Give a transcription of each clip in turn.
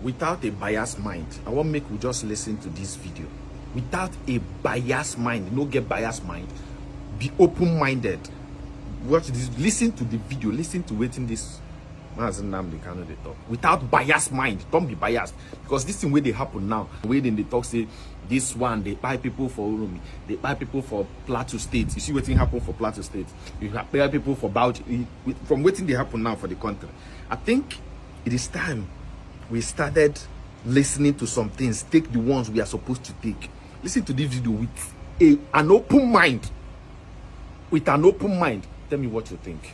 without a biased mind, I want make we just listen to this video. Without a biased mind, no get biased mind, be open-minded. Watch this, listen to the video, listen to waiting this Nnamdi Kanu they talk. Without biased mind, don't be biased. Because this thing where they happen now, where they talk say this one, they buy people for Urumi, they buy people for Plateau State. You see what thing happen for Plateau State. You buy people for Bauchi. From waiting they happen now for the country. I think it is time we started listening to some things, take the ones we are supposed to take. Listen to this video with an open mind. With an open mind. Tell me what you think.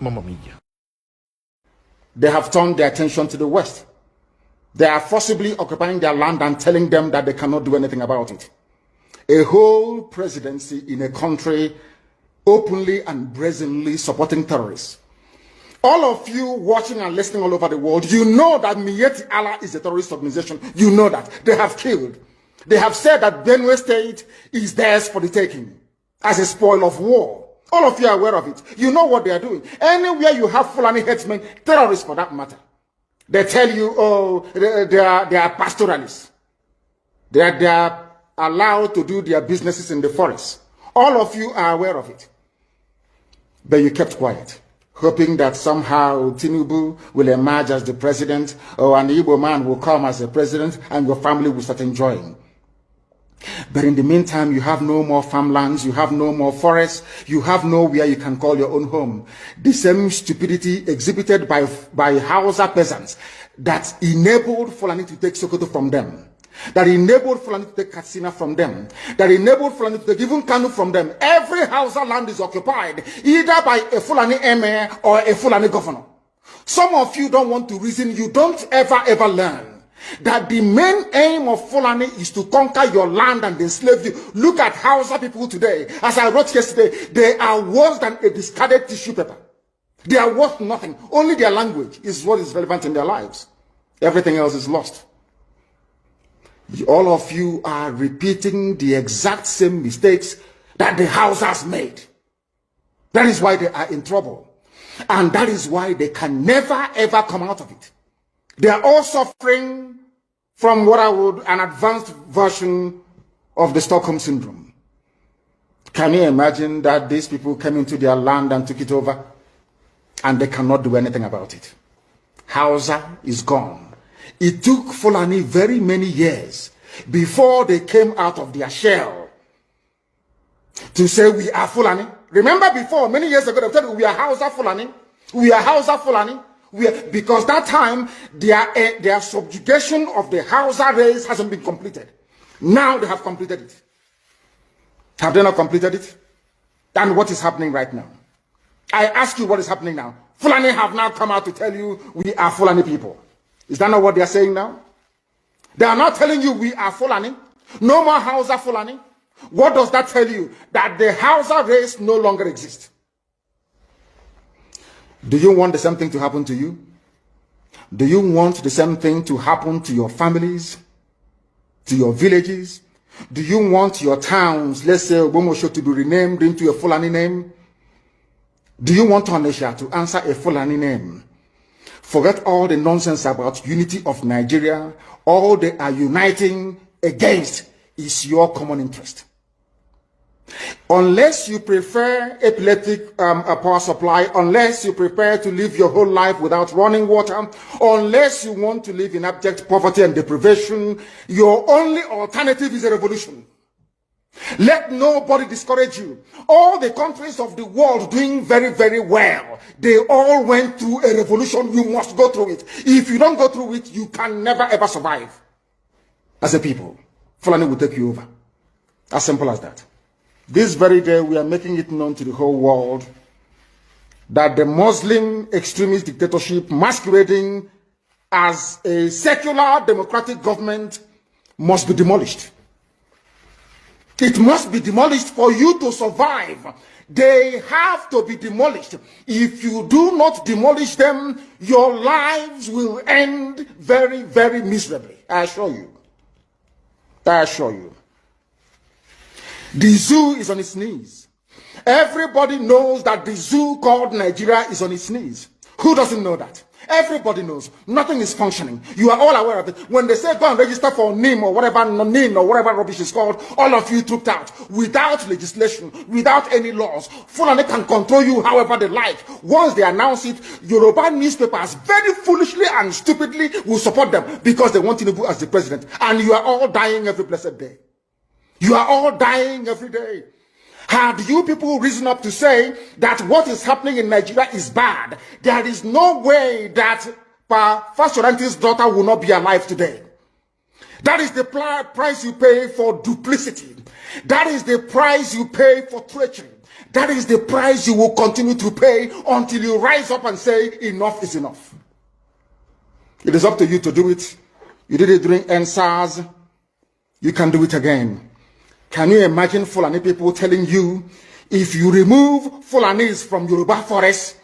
Mama Media. They have turned their attention to the West. They are forcibly occupying their land and telling them that they cannot do anything about it. A whole presidency in a country openly and brazenly supporting terrorists. All of you watching and listening all over the world, you know that Miyetti Allah is a terrorist organization. You know that. They have killed. They have said that Benue State is theirs for the taking as a spoil of war. All of you are aware of it. You know what they are doing. Anywhere you have Fulani headsmen, terrorists for that matter, they tell you, oh, they are pastoralists. They are allowed to do their businesses in the forest. All of you are aware of it. But you kept quiet, hoping that somehow Tinubu will emerge as the president, or an Igbo man will come as the president, and your family will start enjoying. But in the meantime, you have no more farmlands, you have no more forests, you have nowhere you can call your own home. The same stupidity exhibited by Hausa peasants that enabled Fulani to take Sokoto from them, that enabled Fulani to take Katsina from them, that enabled Fulani to take even Kanu from them. Every Hausa land is occupied either by a Fulani emir or a Fulani governor. Some of you don't want to reason, you don't ever learn that the main aim of Fulani is to conquer your land and enslave you. Look at Hausa people today. As I wrote yesterday, they are worse than a discarded tissue paper. They are worth nothing. Only their language is what is relevant in their lives. Everything else is lost. All of you are repeating the exact same mistakes that the Hausas made. That is why they are in trouble. And that is why they can never ever come out of it. They are all suffering from what I would, an advanced version of the Stockholm Syndrome. Can you imagine that these people came into their land and took it over and they cannot do anything about it? Hausa is gone. It took Fulani very many years before they came out of their shell to say we are Fulani. Remember before, many years ago, they said we are Hausa Fulani. We are Hausa Fulani. Because that time, their subjugation of the Hausa race hasn't been completed. Now they have completed it. Have they not completed it? And what is happening right now? I ask you what is happening now. Fulani have now come out to tell you we are Fulani people. Is that not what they are saying now? They are not telling you we are Fulani. No more Hausa Fulani. What does that tell you? That the Hausa race no longer exists. Do you want the same thing to happen to you? Do you want the same thing to happen to your families, to your villages? Do you want your towns, let's say Obomosho, to be renamed into a Fulani name? Do you want Onisha to answer a Fulani name? Forget all the nonsense about unity of Nigeria. All they are uniting against is your common interest. Unless you prefer epileptic power supply, unless you prepare to live your whole life without running water, unless you want to live in abject poverty and deprivation, your only alternative is a revolution. Let nobody discourage you. All the countries of the world doing very, very well, they all went through a revolution. You must go through it. If you don't go through it, you can never ever survive. As a people, Fulani will take you over. As simple as that. This very day, we are making it known to the whole world that the Muslim extremist dictatorship masquerading as a secular democratic government must be demolished. It must be demolished for you to survive. They have to be demolished. If you do not demolish them, your lives will end very, very miserably. I assure you. I assure you. The zoo is on its knees. Everybody knows that the zoo called Nigeria is on its knees. Who doesn't know that? Everybody knows. Nothing is functioning. You are all aware of it. When they say go and register for NIM or whatever, NIN or whatever rubbish is called, all of you trooped out without legislation, without any laws. Fulani can control you however they like. Once they announce it, Yoruba newspapers very foolishly and stupidly will support them because they want Tinubu as the president. And you are all dying every blessed day. You are all dying every day. Had you people risen up to say that what is happening in Nigeria is bad, there is no way that Fashoranti's daughter will not be alive today. That is the price you pay for duplicity. That is the price you pay for treachery. That is the price you will continue to pay until you rise up and say enough is enough. It is up to you to do it. You did it during NSAS. You can do it again. Can you imagine Fulani people telling you, if you remove Fulanis from Yoruba forest,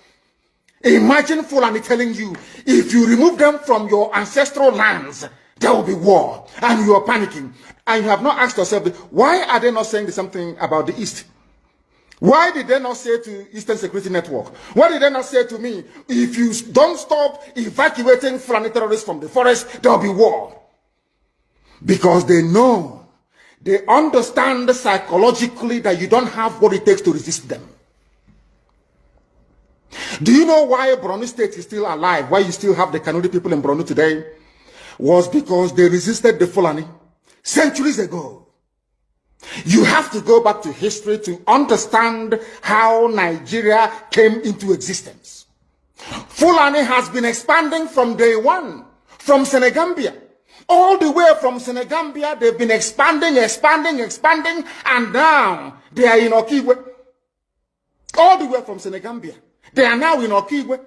imagine Fulani telling you, if you remove them from your ancestral lands, there will be war, and you are panicking. And you have not asked yourself, why are they not saying the same thing about the East? Why did they not say to Eastern Security Network? Why did they not say to me, if you don't stop evacuating Fulani terrorists from the forest, there will be war? Because they know. They understand psychologically that you don't have what it takes to resist them. Do you know why Borno State is still alive? Why you still have the Kanuri people in Borno today? Was because they resisted the Fulani centuries ago. You have to go back to history to understand how Nigeria came into existence. Fulani has been expanding from day one, from Senegambia. All the way from Senegambia, they've been expanding, and now they are in Okigwe. All the way from Senegambia. They are now in Okigwe.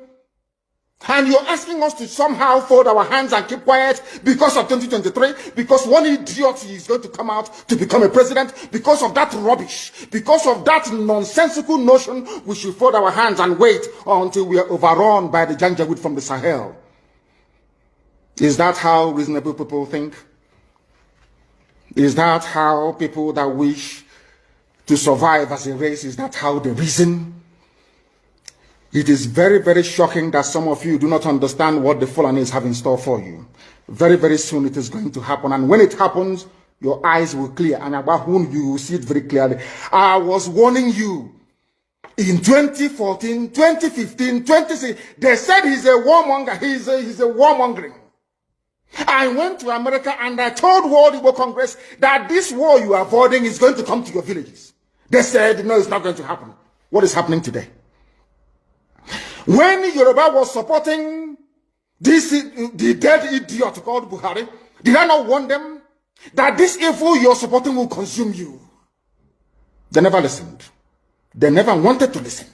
And you're asking us to somehow fold our hands and keep quiet because of 2023, because one idiot is going to come out to become a president, because of that rubbish, because of that nonsensical notion, we should fold our hands and wait until we are overrun by the Janjaweed from the Sahel. Is that how reasonable people think? Is that how people that wish to survive as a race, is that how they reason? It is very, very shocking that some of you do not understand what the Fulani have in store for you. Very, very soon it is going to happen. And when it happens, your eyes will clear. And about whom you will see it very clearly. I was warning you. In 2014, 2015, 2016, they said he's a warmonger. He's a warmongering. I went to America and I told World Igbo Congress that this war you are avoiding is going to come to your villages. They said, no, it's not going to happen. What is happening today? When Yoruba was supporting the dead idiot called Buhari, did I not warn them that this evil you're supporting will consume you? They never listened. They never wanted to listen.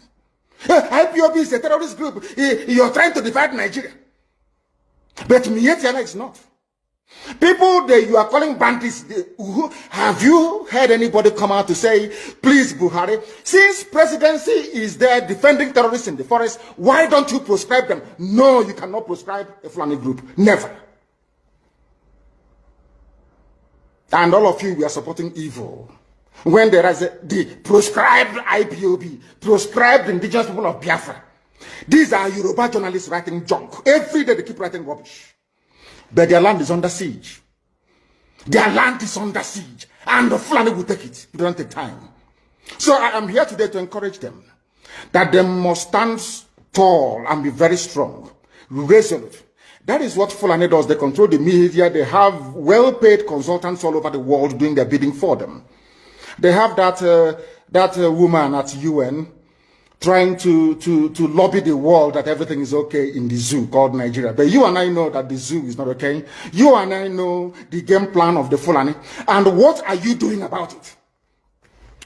IPOB is a terrorist group. You're trying to divide Nigeria. But Mietiana is not. People that you are calling bandits, have you heard anybody come out to say, please Buhari, since presidency is there defending terrorists in the forest, why don't you proscribe them? No, you cannot proscribe a Fulani group. Never. And all of you, we are supporting evil. When there is the proscribed IPOB, proscribed indigenous people of Biafra. These are Yoruba journalists writing junk. Every day they keep writing rubbish. But their land is under siege. Their land is under siege. And the Fulani will take it. It doesn't take time. So I am here today to encourage them that they must stand tall and be very strong, resolute. That is what Fulani does. They control the media. They have well-paid consultants all over the world doing their bidding for them. They have that woman at UN trying to lobby the world that everything is okay in the zoo called Nigeria. But you and I know that the zoo is not okay. You and I know the game plan of the Fulani. And what are you doing about it?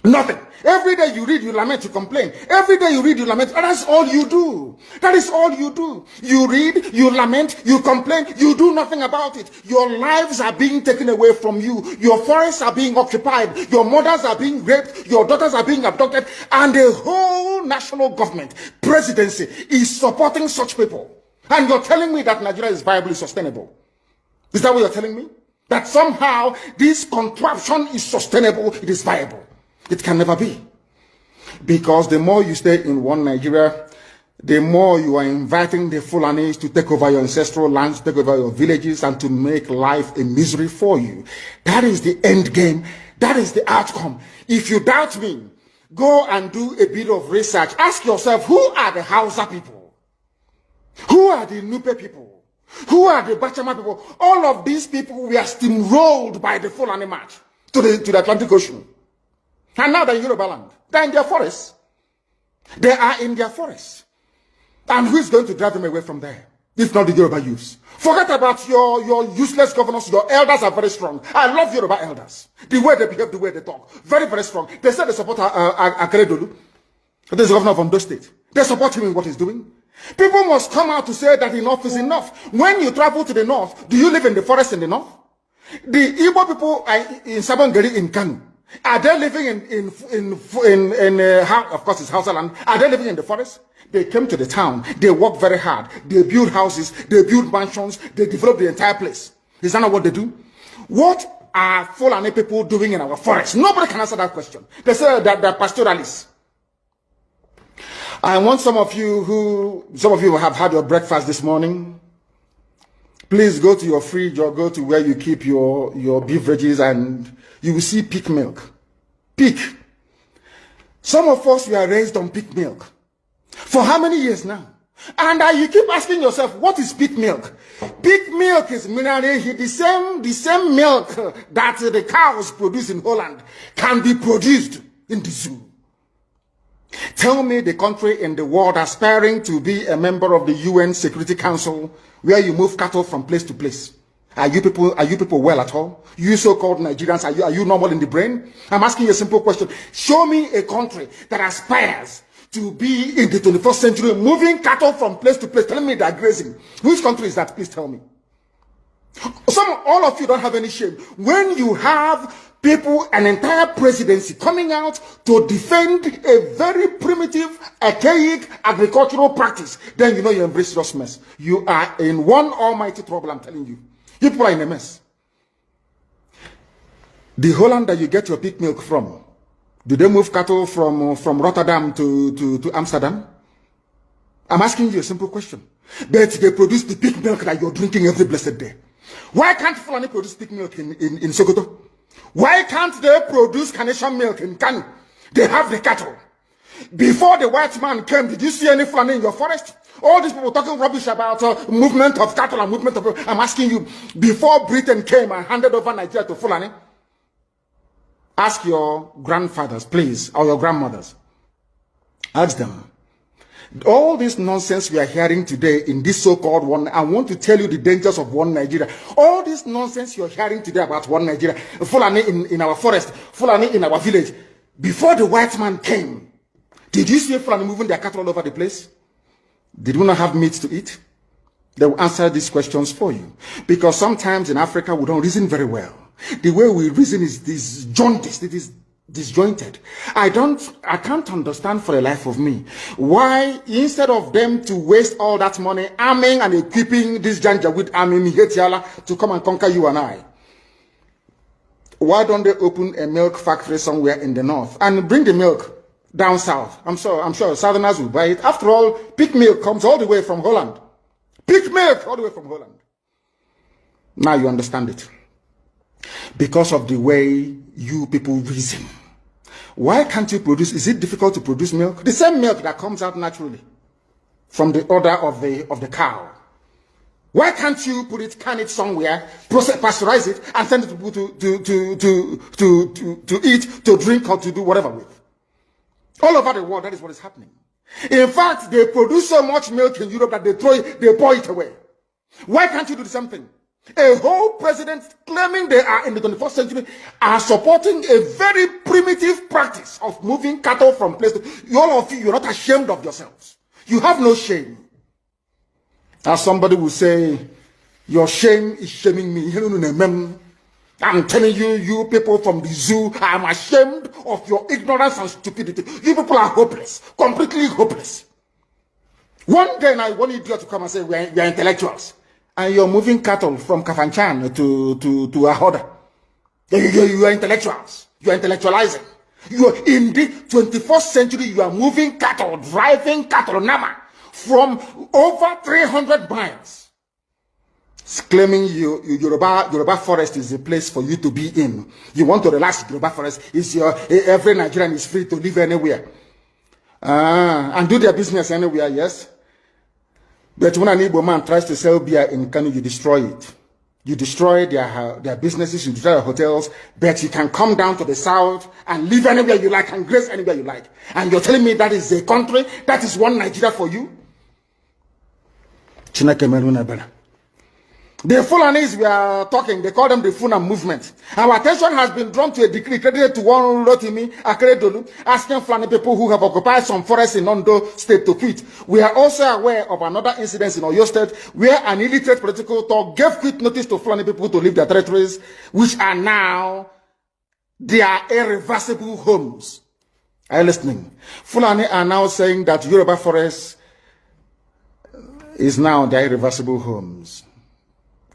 Nothing. Every day you read, you lament, you complain. Every day you read, you lament. And that's all you do. That is all you do. You read, you lament, you complain. You do nothing about it. Your lives are being taken away from you. Your forests are being occupied. Your mothers are being raped. Your daughters are being abducted. And the whole national government, presidency, is supporting such people. And you're telling me that Nigeria is viably sustainable. Is that what you're telling me? That somehow this contraption is sustainable, it is viable. It can never be. Because the more you stay in one Nigeria, the more you are inviting the Fulanis to take over your ancestral lands, to take over your villages, and to make life a misery for you. That is the end game. That is the outcome. If you doubt me, go and do a bit of research. Ask yourself, who are the Hausa people? Who are the Nupe people? Who are the Bachama people? All of these people were steamrolled by the Fulani march to the Atlantic Ocean. And now they're in Yoruba land. They're in their forests. They are in their forests. And who is going to drive them away from there? If not the Yoruba youths. Forget about your useless governors. Your elders are very strong. I love Yoruba elders. The way they behave, the way they talk. Very, very strong. They say they support Akeredolu. This is governor from Ondo State. They support him in what he's doing. People must come out to say that enough is enough. When you travel to the north, do you live in the forest in the north? The Igbo people in Sabongeri in Kanu, are they living of course it's Hausa land, are they living in the forest? They came to the town, they work very hard, they build houses, they build mansions, they develop the entire place. Is that not what they do? What are Fulani people doing in our forest? Nobody can answer that question. They say that they're pastoralists. I want some of you have had your breakfast this morning. Please go to your fridge or go to where you keep your beverages and you will see peak milk. Peak. Some of us were raised on peak milk. For how many years now? And you keep asking yourself, what is peak milk? Peak milk is mineral. The same milk that the cows produce in Holland can be produced in the zoo. Tell me the country in the world aspiring to be a member of the UN Security Council where you move cattle from place to place. Are you people well at all? You so-called Nigerians, are you normal in the brain? I'm asking you a simple question. Show me a country that aspires to be in the 21st century, moving cattle from place to place, telling me they're grazing. Which country is that? Please tell me. All of you don't have any shame. When you have people, an entire presidency coming out to defend a very primitive, archaic agricultural practice, then you know you embrace this mess. You are in one almighty trouble, I'm telling you. You people are in a mess. The Holland that you get your pig milk from, do they move cattle from Rotterdam to Amsterdam? I'm asking you a simple question. But they produce the pig milk that you're drinking every blessed day. Why can't Fulani produce pig milk in Sokoto? Why can't they produce carnation milk in Kanu? They have the cattle. Before the white man came, did you see any Fulani in your forest? All these people talking rubbish about movement of cattle and movement of... I'm asking you, before Britain came and handed over Nigeria to Fulani, ask your grandfathers, please, or your grandmothers. Ask them. All this nonsense we are hearing today in this so-called one, I want to tell you the dangers of one Nigeria. All this nonsense you're hearing today about one Nigeria, Fulani in our forest, Fulani in our village. Before the white man came, did you see Fulani moving their cattle all over the place? Did we not have meat to eat? They will answer these questions for you. Because sometimes in Africa, we don't reason very well. The way we reason is disjointed. It is disjointed. I can't understand for the life of me why instead of them to waste all that money arming and equipping this Janjaweed army in Hetiala to come and conquer you and I, why don't they open a milk factory somewhere in the north and bring the milk down south? I'm sure Southerners will buy it. After all, pig milk comes all the way from Holland. Pig milk all the way from Holland. Now you understand it. Because of the way you people reason. Why can't you produce? Is it difficult to produce milk? The same milk that comes out naturally from the udder of the cow. Why can't you can it somewhere, pasteurize it, and send it to people to eat, to drink, or to do whatever with? All over the world, that is what is happening. In fact, they produce so much milk in Europe that they pour it away. Why can't you do the same thing? A whole president claiming they are in the 21st century are supporting a very primitive practice of moving cattle from place to... All of you, you're not ashamed of yourselves. You have no shame. As somebody will say, your shame is shaming me. I'm telling you, you people from the zoo, I'm ashamed of your ignorance and stupidity. You people are hopeless, completely hopeless. One day I want idiot to come and say, we are intellectuals. And you're moving cattle from Kafanchan to Ahoda. You are intellectuals. You are intellectualizing. You are in the 21st century, you are moving cattle, driving cattle, Nama, from over 300 miles, claiming Yoruba forest is a place for you to be in. You want to relax, Yoruba forest is every Nigerian is free to live anywhere. And do their business anywhere, yes. But when an Igbo man tries to sell beer in Kano, you destroy it. You destroy their businesses, you destroy their hotels, but you can come down to the south and live anywhere you like and grace anywhere you like. And you're telling me that is a country, that is one Nigeria for you? The Fulanis we are talking, they call them the Funam movement. Our attention has been drawn to a decree credited to one Rotimi Akeredolu, asking Fulani people who have occupied some forests in Ondo State to quit. We are also aware of another incident in Oyo State where an illiterate political talk gave quit notice to Fulani people to leave their territories, which are now their irreversible homes. Are you listening? Fulani are now saying that Yoruba forest is now their irreversible homes.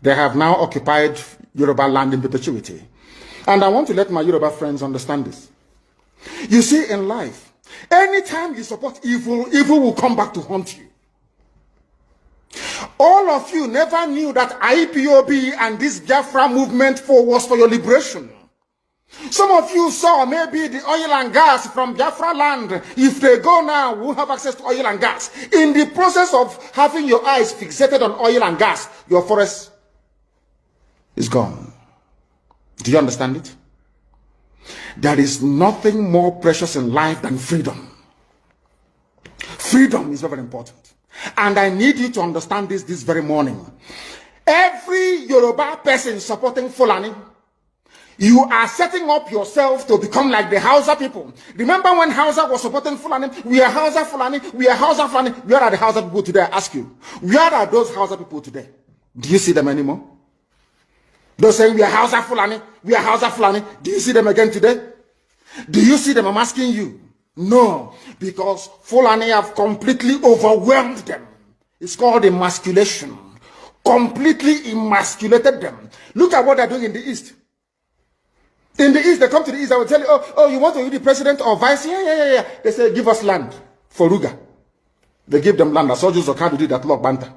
They have now occupied Yoruba land in perpetuity. And I want to let my Yoruba friends understand this. You see, in life, anytime you support evil, evil will come back to haunt you. All of you never knew that IPOB and this Biafra movement was for your liberation. Some of you saw maybe the oil and gas from Biafra land. If they go now, we'll have access to oil and gas. In the process of having your eyes fixated on oil and gas, your forest is gone. Do you understand it? There is nothing more precious in life than freedom. Freedom is very important. And I need you to understand this very morning. Every Yoruba person supporting Fulani, you are setting up yourself to become like the Hausa people. Remember when Hausa was supporting Fulani? We are Hausa Fulani, we are Hausa Fulani. Where are the Hausa people today? I ask you. Where are those Hausa people today? Do you see them anymore? Those saying we are Hausa Fulani, we are Hausa Fulani. Do you see them again today? Do you see them? I'm asking you. No, because Fulani have completely overwhelmed them. It's called emasculation. Completely emasculated them. Look at what they're doing in the East. In the East, they come to the East, I will tell you, oh, you want to be the president or vice? Yeah. They say, give us land for Ruga. They give them land. I saw Joseph Okado did that Lord Banta.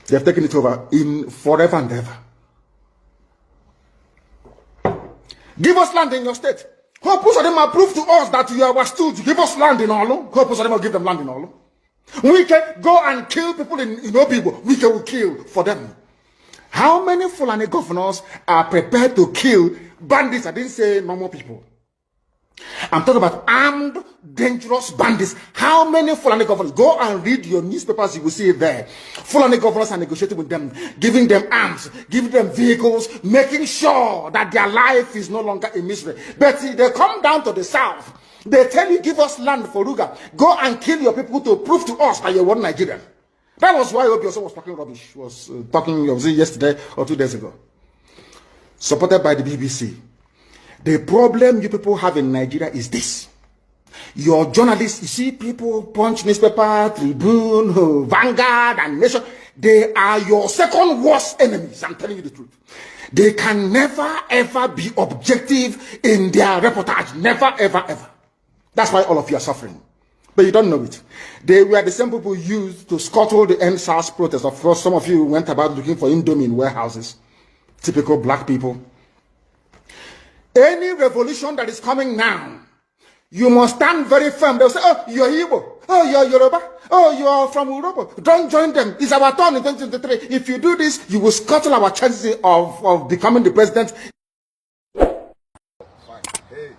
They have taken it over in forever and ever. Give us land in your state. Hope most of them are proof to us that you are stood. Give us land in Olo. Hope most of them will give them land in Olo. We can go and kill people in Obibo. We can kill for them. How many Fulani governors are prepared to kill bandits? I didn't say normal people. I'm talking about armed, dangerous bandits. How many Fulani governors? Go and read your newspapers, you will see it there. Fulani governors are negotiating with them, giving them arms, giving them vehicles, making sure that their life is no longer a misery. But see, they come down to the south. They tell you, give us land for Ruga. Go and kill your people to prove to us that you're one Nigerian. That was why Obi was talking rubbish. Was talking yesterday or 2 days ago. Supported by the BBC. The problem you people have in Nigeria is this. Your journalists, you see people, Punch newspaper, Tribune, Vanguard, and Nation, they are your second worst enemies. I'm telling you the truth. They can never ever be objective in their reportage. Never, ever, ever. That's why all of you are suffering. But you don't know it. They were the same people used to scuttle the NSAS protest. Of course, some of you went about looking for Indomie in warehouses. Typical black people. Any revolution that is coming now, you must stand very firm. They'll say, oh, you're Igbo. Oh, you're Yoruba. Oh, you are from Europe. Don't join them. It's our turn in 2023. If you do this, you will scuttle our chances of becoming the president. Fine. Hey.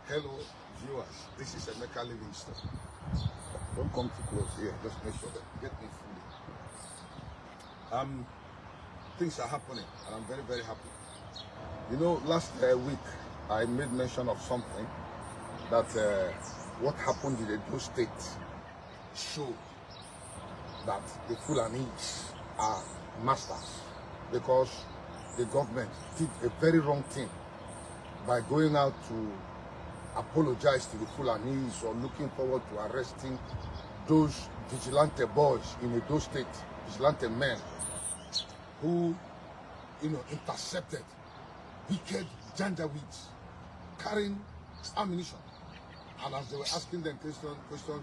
Hello, viewers. This is Emeka Livingston. Don't come too close here. Just make sure that you get me fully. Things are happening, and I'm very, very happy. You know, last week I made mention of something that what happened in the Edo State showed that the Fulanis are masters, because the government did a very wrong thing by going out to apologize to the Fulanis or looking forward to arresting those vigilante boys in Edo State, vigilante men who, intercepted wicked janjaweeds carrying ammunition And as they were asking them questions,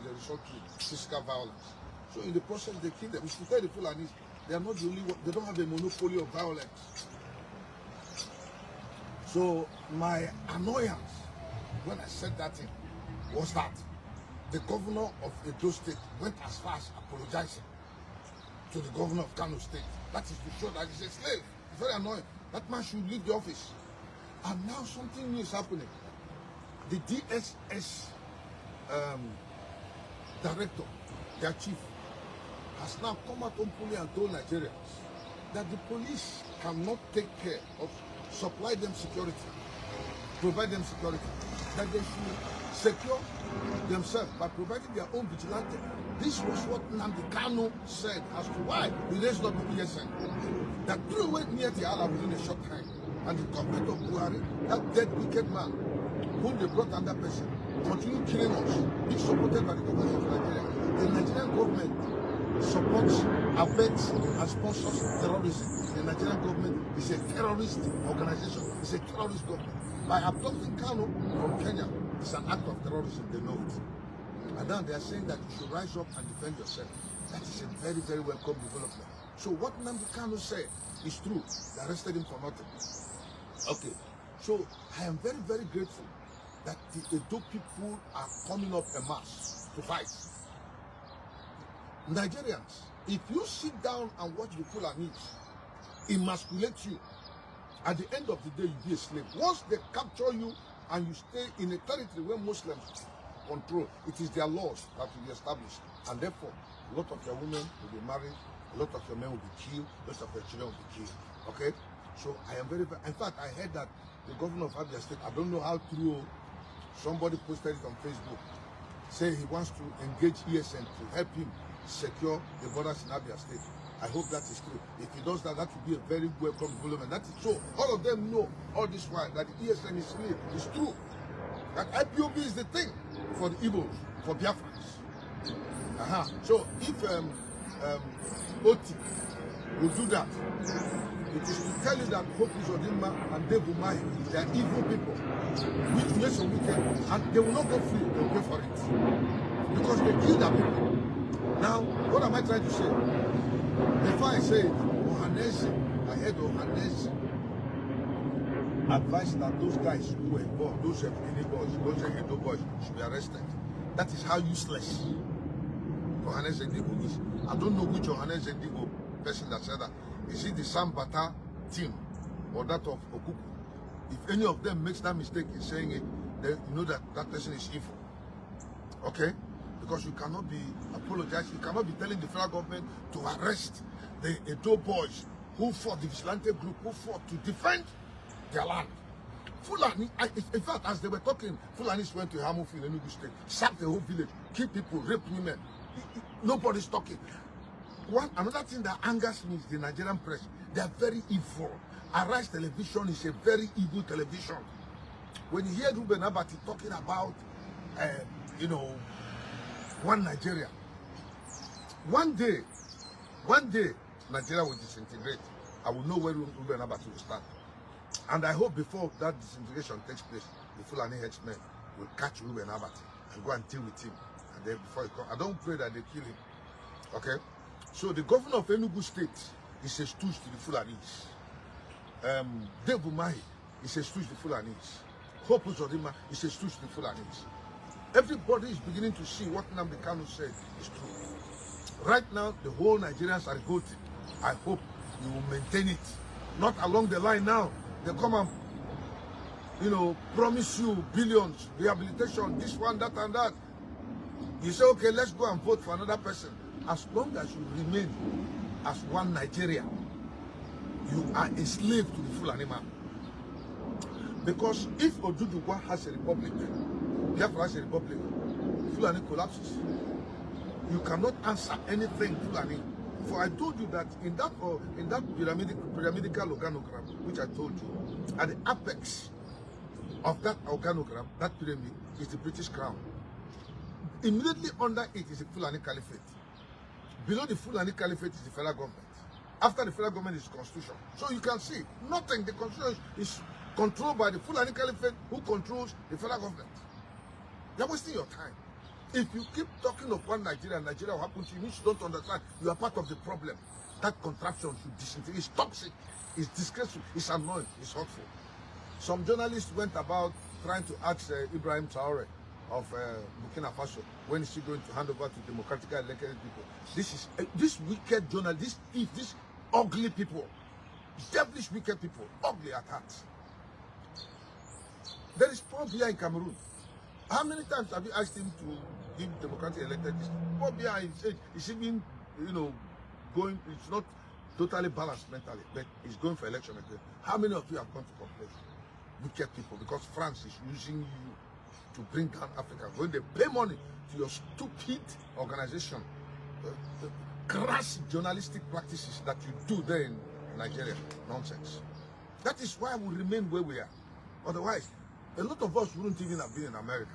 they resort to physical violence. So in the process, they kill them. You should tell the Fulanis, they are not the only one. They don't have a monopoly of violence. So my annoyance when I said that thing was that the governor of Edo State went as far as apologizing to the governor of Kano State. That is to show that he's a slave. It's very annoying. That man should leave the office. And now something new is happening. The DSS director, their chief, has now come out openly and told Nigerians that the police cannot take care of, supply them security, provide them security, that they should secure themselves by providing their own vigilante. This was what Nnamdi Kanu said as to why he raised up the ESN. That threw away Miyetti Allah within a short time. And the government of Buhari, that dead wicked man, whom they brought under pressure, continued killing us, being supported by the government of Nigeria. The Nigerian government supports, abets, and sponsors terrorism. The Nigerian government is a terrorist organization. It's a terrorist government. By abducting Kanu from Kenya, it's an act of terrorism. They know it. And now they are saying that you should rise up and defend yourself. That is a very, very welcome development. So what Nnamdi Kanu said is true. They arrested him for nothing. Okay. So I am very, very grateful that the Edo people are coming up en masse to fight. Nigerians, if you sit down and watch the Fulanis emasculate you, at the end of the day, you'll be a slave. Once they capture you and you stay in a territory where Muslims control, it is their laws that will be established. And therefore, a lot of your women will be married, a lot of your men will be killed, a lot of your children will be killed. Okay? So I am very, in fact, I heard that the governor of Abia State, I don't know how true, somebody posted it on Facebook, say he wants to engage ESN to help him secure the borders in Abia State. I hope that is true. If he does that, that will be a very welcome development. That is so. All of them know all this while that the ESN is real. It's true. That IPOB is the thing for the Igbos, for Biafrans. So if OT will do that, it is to tell you that Hope Uzodinma and Dave Umahi, they are evil people, which makes them wicked, and they will not go free. They will pay for it because they kill their people. Now, what am I trying to say? Before I say Ohanese, I heard Ohanese advised that those guys who were involved, those Ebony boys, those Edo boys, should be arrested. That is how useless Ohanese Ndigo is. I don't know which Ohanese Ndigo person that said that. Is it the Sambata team or that of Okuku? If any of them makes that mistake in saying it, then you know that that person is evil. Okay? Because you cannot be apologizing, you cannot be telling the federal government to arrest the Edo boys who fought, the vigilante group who fought to defend their land. Fulani, in fact, as they were talking, Fulanis went to Hamufi in Enugu State, sacked the whole village, killed people, raped women. Nobody's talking. Another thing that angers me is the Nigerian press. They are very evil. Arise Television is a very evil television. When you hear Ruben Abati talking about, one Nigeria, one day, Nigeria will disintegrate. I will know where Ruben Abati will start. And I hope before that disintegration takes place, the Fulani headsmen will catch Ruben Abati and go and deal with him. And then before he comes, I don't pray that they kill him. Okay? So the governor of Enugu State is a stooge to the Fulanis. Dave Umahi is a stooge to the Fulanis. Hope Uzodinma is a stooge to the Fulanis. Everybody is beginning to see what Nnamdi Kanu said is true. Right now, the whole Nigerians are voting. I hope you will maintain it. Not along the line now. They come and, promise you billions, rehabilitation, this one, that, and that. You say, okay, let's go and vote for another person. As long as you remain as one Nigeria, you are a slave to the Fulani man. Because if Oduduwa has a republic, Biafra has a republic, Fulani collapses. You cannot answer anything Fulani. For I told you that in that pyramidical organogram, which I told you, at the apex of that organogram, that pyramid is the British crown. Immediately under it is the Fulani Caliphate. Below the Fulani Caliphate is the federal government. After the federal government is the constitution. So you can see, nothing, the constitution is controlled by the Fulani Caliphate who controls the federal government. You're wasting your time. If you keep talking of one Nigeria, Nigeria will happen to you, which you don't understand, you are part of the problem. That contraption should disintegrate. It's toxic, it's disgraceful, it's annoying, it's hurtful. Some journalists went about trying to ask Ibrahim Traore of Burkina Faso, when is he going to hand over to democratically elected people? This wicked journalists, this thief, these ugly people, devilish wicked people, ugly at heart. There is Paul Biya in Cameroon. How many times have you asked him to give democratically elected? Paul Biya is even, going. It's not totally balanced mentally, but he's going for election again. How many of you have gone to complain? Wicked people, because France is using you to bring down Africa. When they pay money to your stupid organization, crass journalistic practices that you do there in Nigeria, nonsense. That is why we remain where we are. Otherwise, a lot of us wouldn't even have been in America.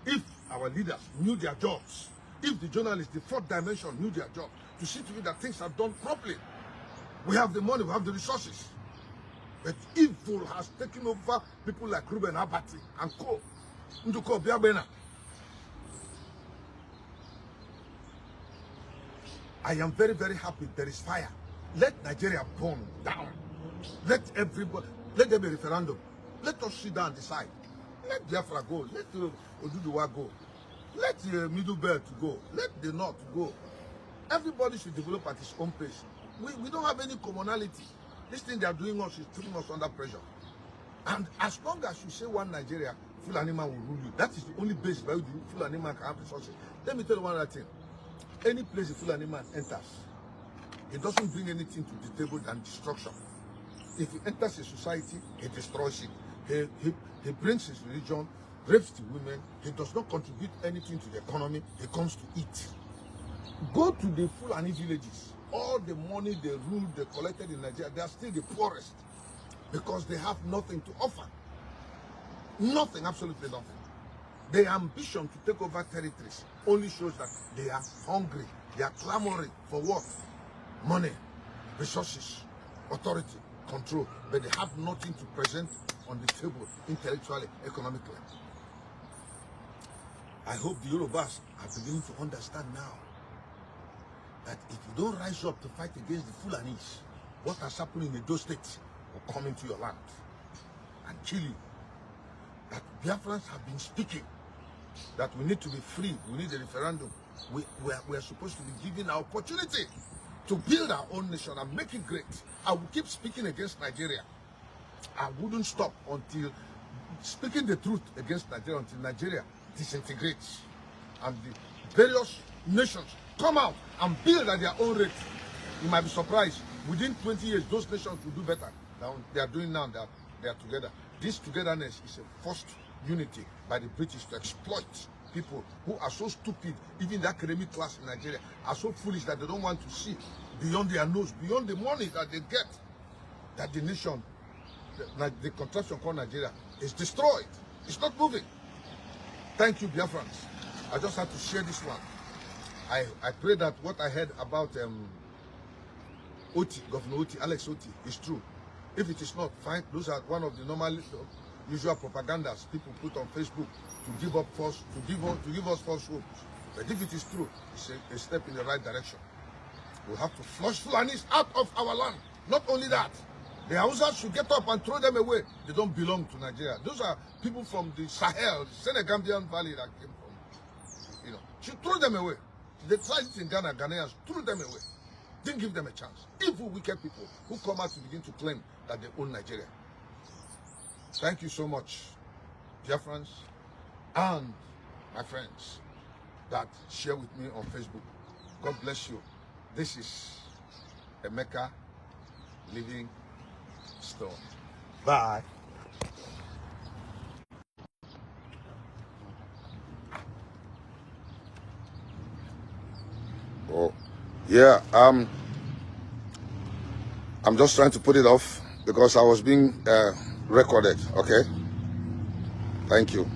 If our leaders knew their jobs, if the journalists, the fourth dimension, knew their job, to see to it that things are done properly. We have the money, we have the resources. But evil has taken over people like Ruben Abati and co. Nduko Biabena. I am very, very happy there is fire. Let Nigeria burn down. Let everybody, let there be a referendum. Let us sit down and decide. Let Biafra go. Let Oduduwa go. Let the Middle Belt go. Let the North go. Everybody should develop at his own pace. We don't have any commonality. This thing they are doing us is putting us under pressure. And as long as you say one Nigeria, Fulani man will rule you. That is the only base by which the Fulani man can have resources. Let me tell you one other thing. Any place the Fulani man enters, he doesn't bring anything to the table than destruction. If he enters a society, he destroys it. He brings his religion, rapes the women. He does not contribute anything to the economy. He comes to eat. Go to the Fulani villages. All the money they ruled, they collected in Nigeria, they are still the poorest because they have nothing to offer. Nothing, absolutely nothing. Their ambition to take over territories only shows that they are hungry. They are clamoring for what? Money, resources, authority, control. But they have nothing to present on the table intellectually, economically. I hope the Yorubas are beginning to understand now that if you don't rise up to fight against the Fulanis, what has happened in Edo State will come into your land and kill you. That Biafrans have been speaking that we need to be free, we need a referendum. We are supposed to be given an opportunity to build our own nation and make it great. I will keep speaking against Nigeria. I wouldn't stop until speaking the truth against Nigeria until Nigeria disintegrates and the various nations come out and build at their own rate. You might be surprised. Within 20 years, those nations will do better than they are doing now. They are together. This togetherness is a forced unity by the British to exploit people who are so stupid. Even the academic class in Nigeria are so foolish that they don't want to see beyond their nose, beyond the money that they get, that the nation, the contraption called Nigeria, is destroyed. It's not moving. Thank you, Biafrans. I just had to share this one. I pray that what I heard about Oti, Governor Oti, Alex Oti, is true. If it is not, fine. Those are one of the normal, usual propagandas people put on Facebook to give us false hope. But if it is true, it's a step in the right direction. We'll have to flush Fulanis out of our land. Not only that, the Hausas should get up and throw them away. They don't belong to Nigeria. Those are people from the Sahel, the Senegambian Valley that came from, should throw them away. They tried it in Ghana, Ghanaians threw them away. Didn't give them a chance. Evil, wicked people who come out to begin to claim that they own Nigeria. Thank you so much, Biafrans and my friends that share with me on Facebook. God bless you. This is Emeka Living Stone. Bye. Oh, yeah. I'm just trying to put it off because I was being recorded. Okay. Thank you.